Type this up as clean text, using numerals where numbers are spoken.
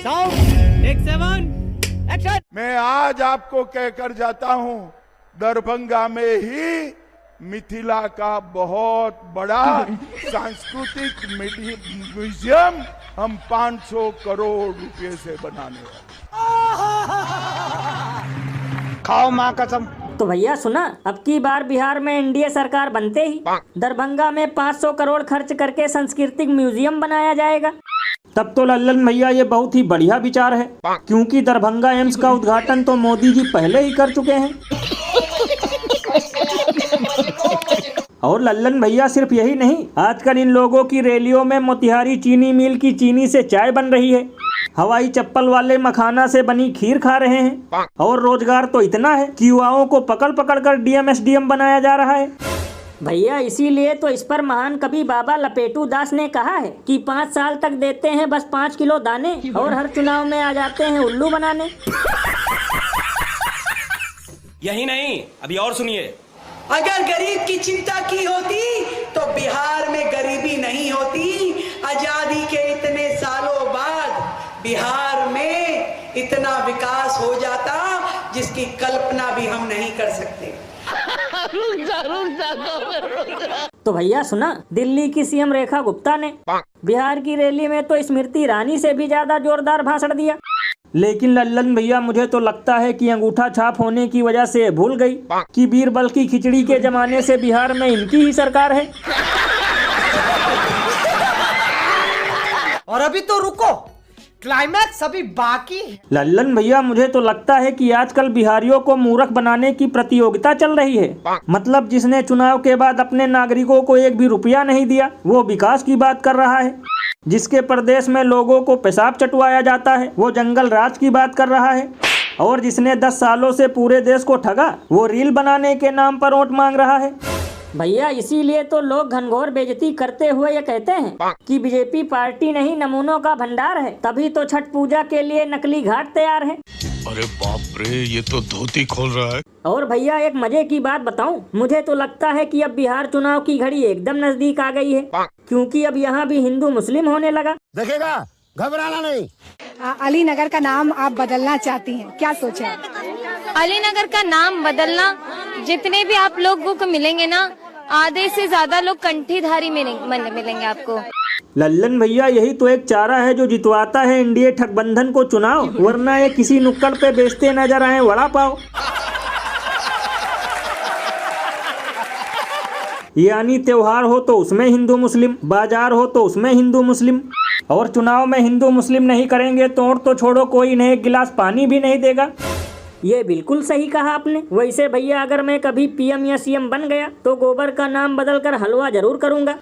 Sound take 7 action. मैं आज आपको कहकर जाता हूं, दरभंगा में ही मिथिला का बहुत बड़ा सांस्कृतिक म्यूजियम हम 500 करोड़ रुपए से बनाने वाले। खाओ माँ कसम। तो भैया सुना, अब की बार बिहार में एनडीए सरकार बनते ही दरभंगा में 500 करोड़ खर्च करके सांस्कृतिक म्यूजियम बनाया जाएगा। तब तो लल्लन भैया ये बहुत ही बढ़िया विचार है, क्योंकि दरभंगा एम्स का उद्घाटन तो मोदी जी पहले ही कर चुके हैं। और लल्लन भैया सिर्फ यही नहीं, आजकल इन लोगों की रैलियों में मोतिहारी चीनी मिल की चीनी से चाय बन रही है, हवाई चप्पल वाले मखाना से बनी खीर खा रहे हैं, और रोजगार तो इतना है कि युवाओं को पकड़ पकड़ कर डीएम एसडीएम बनाया जा रहा है। भैया इसीलिए तो इस पर महान कवि बाबा लपेटू दास ने कहा है कि 5 साल तक देते हैं बस 5 किलो दाने, और हर चुनाव में आ जाते हैं उल्लू बनाने। यही नहीं, अभी और सुनिए। अगर गरीब की चिंता की होती तो बिहार में गरीबी नहीं होती। आजादी के इतने सालों बाद बिहार में इतना विकास हो जाता जिसकी कल्पना भी हम नहीं कर सकते। तो भैया सुना, दिल्ली की सीएम रेखा गुप्ता ने बिहार की रैली में तो स्मृति ईरानी से भी ज्यादा जोरदार भाषण दिया। लेकिन लल्लन भैया मुझे तो लगता है कि अंगूठा छाप होने की वजह से भूल गई कि बीरबल की खिचड़ी के जमाने से बिहार में इनकी ही सरकार है। और अभी तो रुको, क्लाइमैक्स अभी बाकी है। लल्लन भैया मुझे तो लगता है कि आजकल बिहारियों को मूर्ख बनाने की प्रतियोगिता चल रही है। मतलब जिसने चुनाव के बाद अपने नागरिकों को 1 भी रुपया नहीं दिया, वो विकास की बात कर रहा है। जिसके प्रदेश में लोगों को पेशाब चटवाया जाता है, वो जंगल राज की बात कर रहा है। और जिसने 10 सालों से पूरे देश को ठगा, वो रील बनाने के नाम पर वोट मांग रहा है। भैया इसीलिए तो लोग घनघोर बेइज्जती करते हुए ये कहते हैं कि बीजेपी पार्टी नहीं नमूनों का भंडार है। तभी तो छठ पूजा के लिए नकली घाट तैयार है। अरे बाप रे, ये तो धोती खोल रहा है। और भैया एक मजे की बात बताऊं, मुझे तो लगता है कि अब बिहार चुनाव की घड़ी एकदम नजदीक आ गई है, क्योंकि अब यहाँ भी हिंदू मुस्लिम होने लगा। देखेगा, घबराना नहीं। अलीनगर का नाम आप बदलना चाहती हैं, क्या सोचा है? अलीनगर का नाम बदलना, जितने भी आप लोगों को मिलेंगे ना, आधे से ज्यादा लोग कंठीधारी मिलेंगे आपको। लल्लन भैया यही तो एक चारा है जो जितवाता है एनडीए ठगबंधन को चुनाव, वरना ये किसी नुक्कड़ पे बेचते नजर आए वड़ा पाव। यानी त्योहार हो तो उसमें हिंदू मुस्लिम, बाजार हो तो उसमें हिंदू मुस्लिम, और चुनाव में हिंदू मुस्लिम नहीं करेंगे तो छोड़ो, कोई इन्हें 1 गिलास पानी भी नहीं देगा। ये बिल्कुल सही कहा आपने। वैसे भैया अगर मैं कभी पीएम या सीएम बन गया तो गोबर का नाम बदलकर हलवा जरूर करूंगा।